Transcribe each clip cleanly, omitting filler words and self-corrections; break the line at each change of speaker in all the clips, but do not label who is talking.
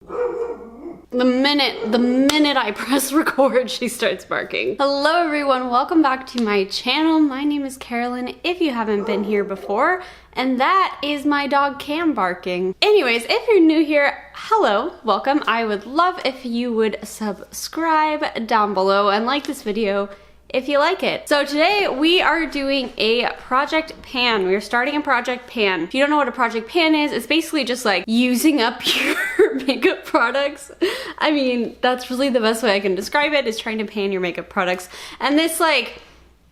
The minute I press record, she starts barking. Hello everyone, welcome back to my channel. My name is Carolyn, if you haven't been here before, and that is my dog Cam barking. Anyways, if you're new here, hello, welcome. I would love if you would subscribe down below and like this video if you like it. So today we are doing a project pan. We're starting a project pan. If you don't know what a project pan is, it's basically just like using up your makeup products. I mean, that's really the best way I can describe it, is trying to pan your makeup products. And this like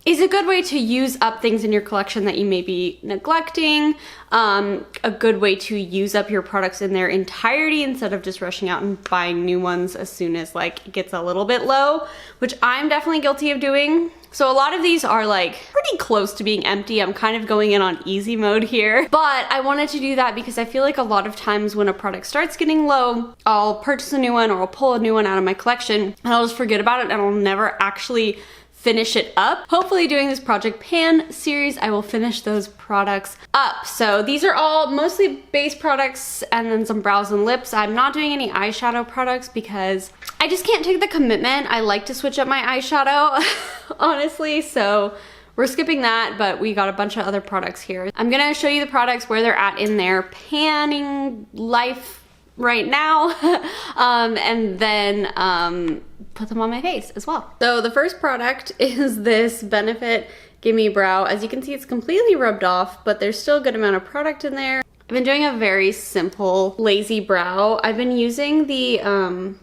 is a good way to use up things in your collection that you may be neglecting. A good way to use up your products in their entirety instead of just rushing out and buying new ones as soon as like it gets a little bit low, which I'm definitely guilty of doing. So a lot of these are like pretty close to being empty. I'm kind of going in on easy mode here, but I wanted to do that because I feel like a lot of times when a product starts getting low, I'll purchase a new one or I'll pull a new one out of my collection and I'll just forget about it and I'll never actually finish it up. Hopefully doing this project pan series, I will finish those products up. So these are all mostly base products and then some brows and lips. I'm not doing any eyeshadow products because I just can't take the commitment. I like to switch up my eyeshadow, honestly, so we're skipping that, but we got a bunch of other products here. I'm gonna show you the products where they're at in their panning life right now, and then put them on my face as well. So the first product is this Benefit Gimme Brow. As you can see, it's completely rubbed off, but there's still a good amount of product in there. I've been doing a very simple, lazy brow. I've been using the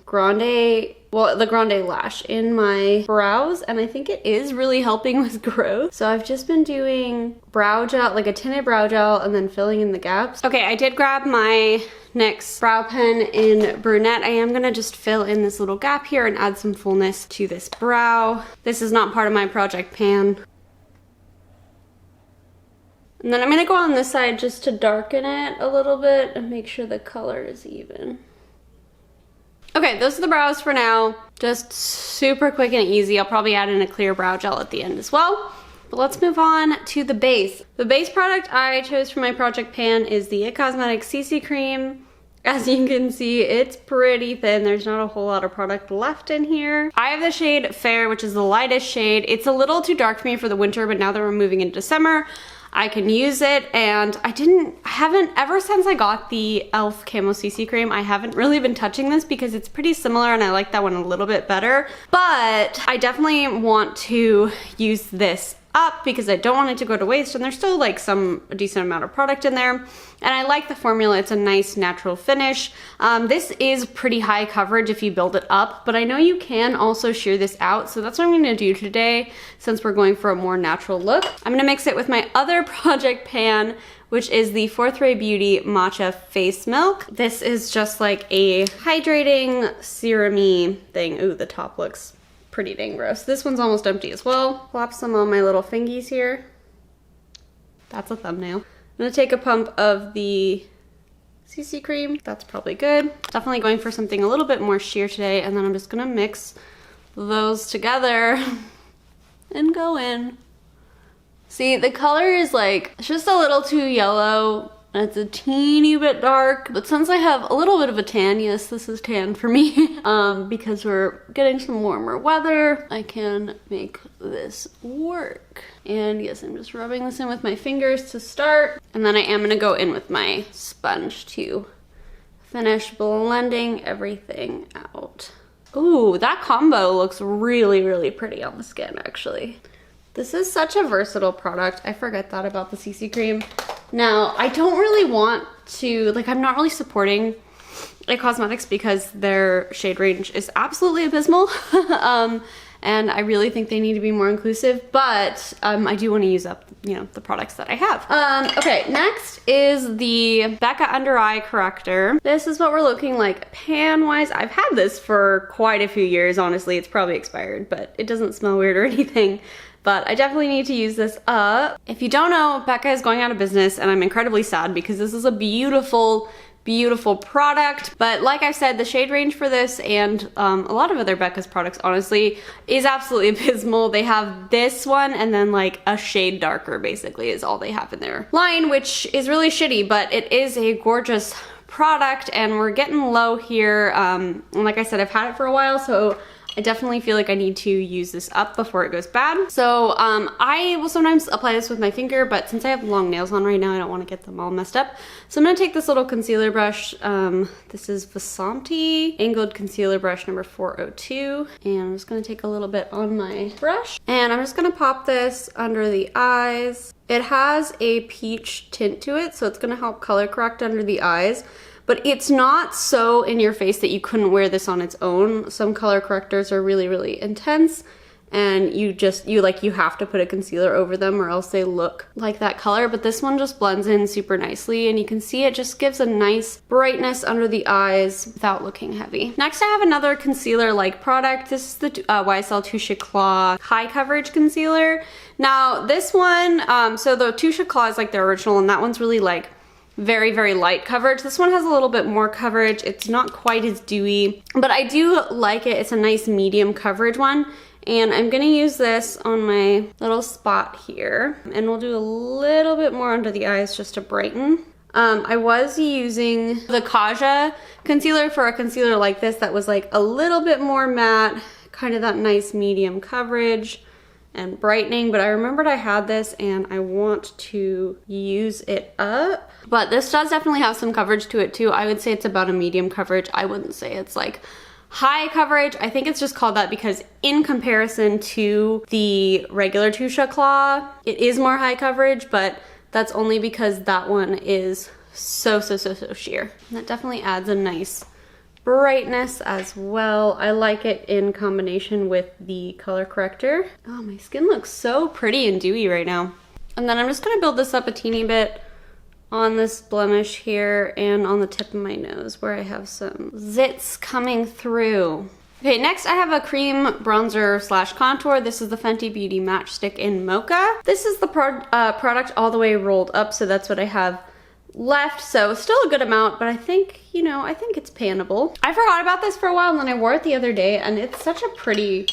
Grande Lash in my brows, and I think it is really helping with growth. So I've just been doing brow gel, like a tinted brow gel, and then filling in the gaps. Okay, I did grab my NYX brow pen in Brunette. I am gonna just fill in this little gap here and add some fullness to this brow. This is not part of my project pan. And then I'm gonna go on this side just to darken it a little bit and make sure the color is even. Okay, those are the brows for now. Just super quick and easy. I'll probably add in a clear brow gel at the end as well. But let's move on to the base. The base product I chose for my project pan is the It Cosmetics CC Cream. As you can see, it's pretty thin. There's not a whole lot of product left in here. I have the shade Fair, which is the lightest shade. It's a little too dark for me for the winter, but now that we're moving into summer, I can use it. And I haven't, ever since I got the e.l.f. Camo Cc Cream, I haven't really been touching this because it's pretty similar and I like that one a little bit better. But I definitely want to use this up because I don't want it to go to waste, and there's still like a decent amount of product in there. And I like the formula. It's a nice natural finish. This is pretty high coverage if you build it up, but I know you can also shear this out. So that's what I'm gonna do today since we're going for a more natural look. I'm gonna mix it with my other project pan, which is the Fourth Ray Beauty Matcha Face Milk. This is just like a hydrating serum-y thing. Ooh, the top looks pretty dang gross. This one's almost empty as well. Plop some on my little fingies here. That's a thumbnail. I'm gonna take a pump of the CC cream. That's probably good. Definitely going for something a little bit more sheer today, and then I'm just gonna mix those together and go in. See, the color is like, it's just a little too yellow. And it's a teeny bit dark, but since I have a little bit of a tan, yes, this is tan for me, because we're getting some warmer weather, I can make this work. And yes, I'm just rubbing this in with my fingers to start, and then I am gonna go in with my sponge to finish blending everything out. Ooh, that combo looks really, really pretty on the skin, actually. This is such a versatile product. I forget that about the CC cream. Now, I don't really want to, like, I'm not really supporting Eye Cosmetics because their shade range is absolutely abysmal. And I really think they need to be more inclusive, but I do want to use up, you know, the products that I have. Okay, next is the Becca Under Eye Corrector. This is what we're looking like pan-wise. I've had this for quite a few years, honestly. It's probably expired, but it doesn't smell weird or anything. But I definitely need to use this up. If you don't know, Becca is going out of business, and I'm incredibly sad because this is a beautiful, beautiful product. But like I said, the shade range for this and a lot of other Becca's products, honestly, is absolutely abysmal. They have this one and then like a shade darker, basically, is all they have in their line, which is really shitty, but it is a gorgeous product, and we're getting low here. And like I said, I've had it for a while, so I definitely feel like I need to use this up before it goes bad. So I will sometimes apply this with my finger, but since I have long nails on right now, I don't want to get them all messed up. So I'm going to take this little concealer brush. This is Fenty Angled Concealer Brush number 402. And I'm just going to take a little bit on my brush. And I'm just going to pop this under the eyes. It has a peach tint to it, so it's going to help color correct under the eyes. But it's not so in your face that you couldn't wear this on its own. Some color correctors are really, really intense, and you have to put a concealer over them or else they look like that color. But this one just blends in super nicely, and you can see it just gives a nice brightness under the eyes without looking heavy. Next, I have another concealer-like product. This is the YSL Touche Eclat High Coverage Concealer. Now, this one, so the Touche Eclat is like the original, and that one's really like very, very light coverage. This one has a little bit more coverage. It's not quite as dewy, but I do like it. It's a nice medium coverage one. And I'm gonna use this on my little spot here. And we'll do a little bit more under the eyes just to brighten. I was using the Kaja Concealer for a concealer like this that was like a little bit more matte, kind of that nice medium coverage and brightening, but I remembered I had this and I want to use it up. But this does definitely have some coverage to it too. I would say it's about a medium coverage. I wouldn't say it's like high coverage. I think it's just called that because in comparison to the regular Touche Eclat, it is more high coverage, but that's only because that one is so sheer. And that definitely adds a nice brightness as well. I like it in combination with the color corrector. Oh, my skin looks so pretty and dewy right now. And then I'm just gonna build this up a teeny bit on this blemish here and on the tip of my nose where I have some zits coming through. Okay, next I have a cream bronzer slash contour. This is the Fenty Beauty Matchstick in Mocha. This is the product all the way rolled up, so that's what I have left, so still a good amount, but I think, you know, I think it's pannable. I forgot about this for a while and then I wore it the other day and it's such a pretty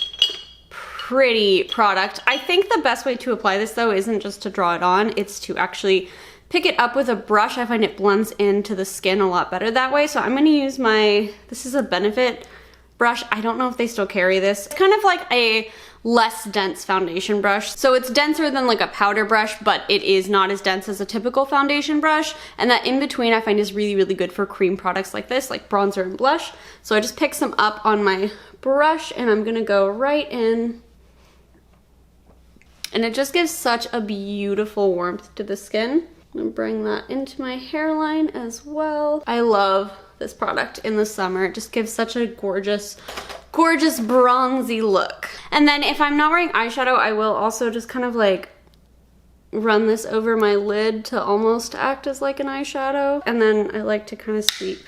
product. I think the best way to apply this though isn't just to draw it on, it's to actually pick it up with a brush. I find it blends into the skin a lot better that way, so I'm gonna use this is a Benefit brush. I don't know if they still carry this. It's kind of like a less dense foundation brush. So it's denser than like a powder brush, but it is not as dense as a typical foundation brush. And that in between I find is really, really good for cream products like this, like bronzer and blush. So I just pick some up on my brush and I'm gonna go right in. And it just gives such a beautiful warmth to the skin. I'm gonna bring that into my hairline as well. I love this product in the summer. It just gives such a gorgeous bronzy look. And then if I'm not wearing eyeshadow, I will also just kind of like run this over my lid to almost act as like an eyeshadow. And then I like to kind of sweep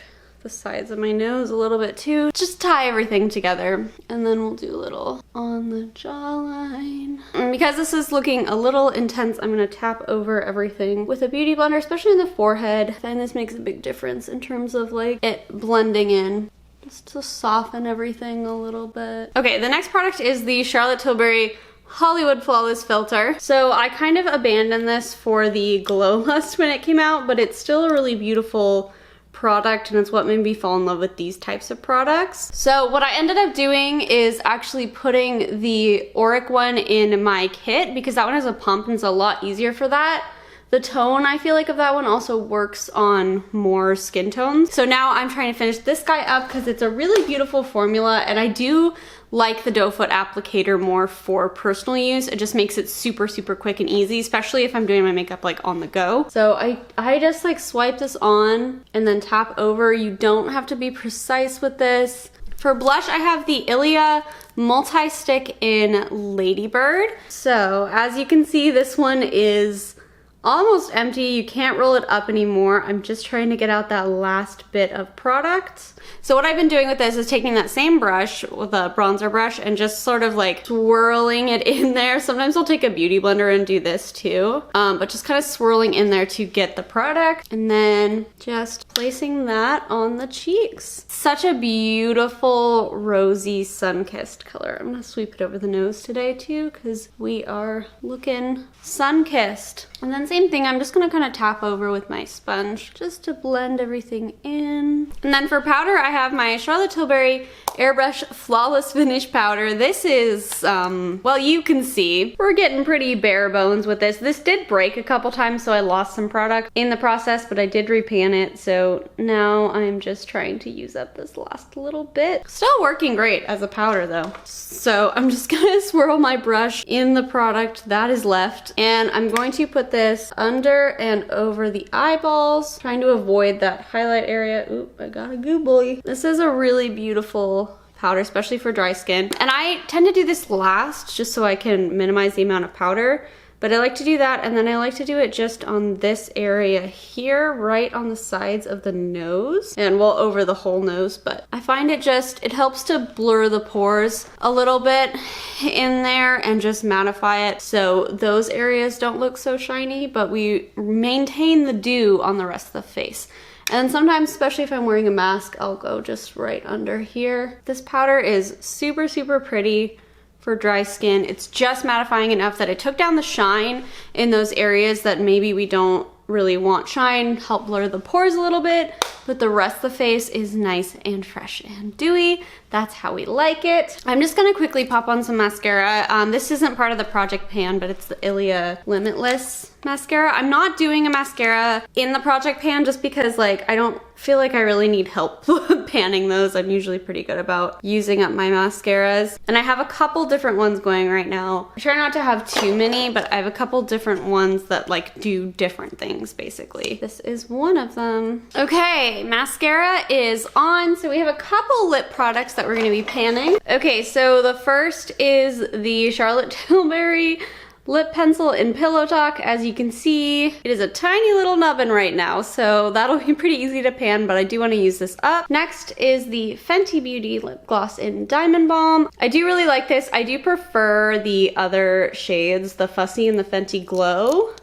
the sides of my nose a little bit too. Just tie everything together. And then we'll do a little on the jawline. And because this is looking a little intense, I'm gonna tap over everything with a beauty blender, especially in the forehead. I find this makes a big difference in terms of like it blending in. Just to soften everything a little bit. Okay, the next product is the Charlotte Tilbury Hollywood Flawless Filter. So I kind of abandoned this for the Glow Lust when it came out, but it's still a really beautiful product and it's what made me fall in love with these types of products. So what I ended up doing is actually putting the Auric one in my kit because that one has a pump and it's a lot easier for that. The tone, I feel like, of that one also works on more skin tones. So now I'm trying to finish this guy up because it's a really beautiful formula and I do like the doe foot applicator more for personal use. It just makes it super quick and easy, especially if I'm doing my makeup like on the go. So I just like swipe this on and then tap over. You don't have to be precise with this. For blush, I have the Ilia multi-stick in Ladybird. So as you can see, this one is almost empty. You can't roll it up anymore. I'm just trying to get out that last bit of product. So what I've been doing with this is taking that same brush with a bronzer brush and just sort of like swirling it in there. Sometimes I'll take a beauty blender and do this too, but just kind of swirling in there to get the product and then just placing that on the cheeks. Such a beautiful rosy sun-kissed color. I'm gonna sweep it over the nose today too because we are looking sun-kissed. And then same thing, I'm just gonna kind of tap over with my sponge just to blend everything in. And then for powder, I have my Charlotte Tilbury Airbrush Flawless Finish Powder. This is, well, you can see, we're getting pretty bare bones with this. This did break a couple times, so I lost some product in the process, but I did repan it, so now I'm just trying to use up this last little bit. Still working great as a powder though. So I'm just gonna swirl my brush in the product that is left, and I'm going to put this under and over the eyeballs, trying to avoid that highlight area. Oop, I got a goobly. This is a really beautiful powder, especially for dry skin. And I tend to do this last just so I can minimize the amount of powder. But I like to do that, and then I like to do it just on this area here, right on the sides of the nose, and well, over the whole nose. But I find it helps to blur the pores a little bit in there and just mattify it so those areas don't look so shiny, but we maintain the dew on the rest of the face. And sometimes, especially if I'm wearing a mask, I'll go just right under here. This powder is super, super pretty for dry skin. It's just mattifying enough that it took down the shine in those areas that maybe we don't really want shine, help blur the pores a little bit, but the rest of the face is nice and fresh and dewy. That's how we like it. I'm just gonna quickly pop on some mascara. This isn't part of the project pan, but it's the Ilia Limitless mascara. I'm not doing a mascara in the project pan just because like I don't feel like I really need help panning those. I'm usually pretty good about using up my mascaras. And I have a couple different ones going right now. I try not to have too many, but I have a couple different ones that like do different things basically. This is one of them. Okay, mascara is on. So we have a couple lip products that we're gonna be panning. Okay, so the first is the Charlotte Tilbury lip pencil in Pillow Talk. As you can see, it is a tiny little nubbin right now, so that'll be pretty easy to pan, but I do want to use this up. Next is the Fenty Beauty lip gloss in Diamond Balm. I do really like this. I do prefer the other shades, the Fussy and the Fenty Glow,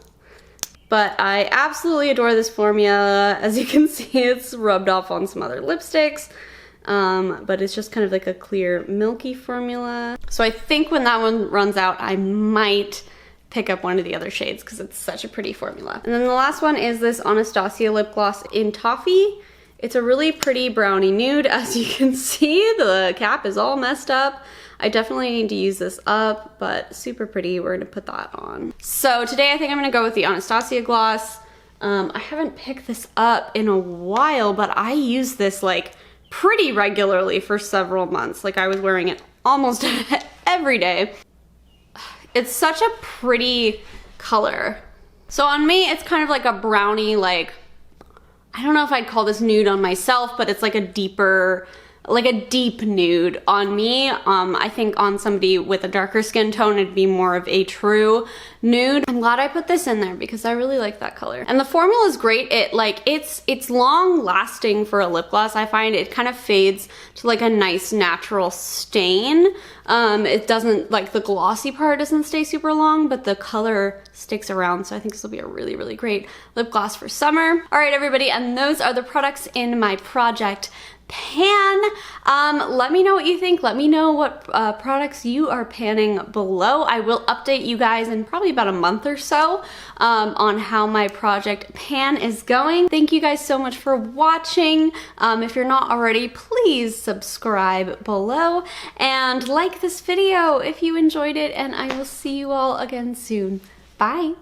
but I absolutely adore this formula. As you can see, it's rubbed off on some other lipsticks. But it's just kind of like a clear milky formula. So I think when that one runs out, I might pick up one of the other shades because it's such a pretty formula. And then the last one is this Anastasia lip gloss in Toffee. It's a really pretty brownie nude. As you can see, the cap is all messed up. I definitely need to use this up, but super pretty. We're gonna put that on. So today I think I'm gonna go with the Anastasia gloss. I haven't picked this up in a while, but I use this like pretty regularly for several months. Like I was wearing it almost every day. It's such a pretty color. So on me, it's kind of like a brownie, like, I don't know if I'd call this nude on myself, but it's like a deeper, like a deep nude on me. I think on somebody with a darker skin tone, it'd be more of a true nude. I'm glad I put this in there because I really like that color. And the formula is great. It's long lasting for a lip gloss. I find it kind of fades to like a nice natural stain. It doesn't, like the glossy part doesn't stay super long, but the color sticks around. So I think this will be a really, really great lip gloss for summer. All right, everybody, and those are the products in my project pan. Let me know what you think. Let me know what products you are panning below. I will update you guys in probably about a month or so on how my project pan is going. Thank you guys so much for watching. If you're not already, please subscribe below and like this video if you enjoyed it, and I will see you all again soon. Bye.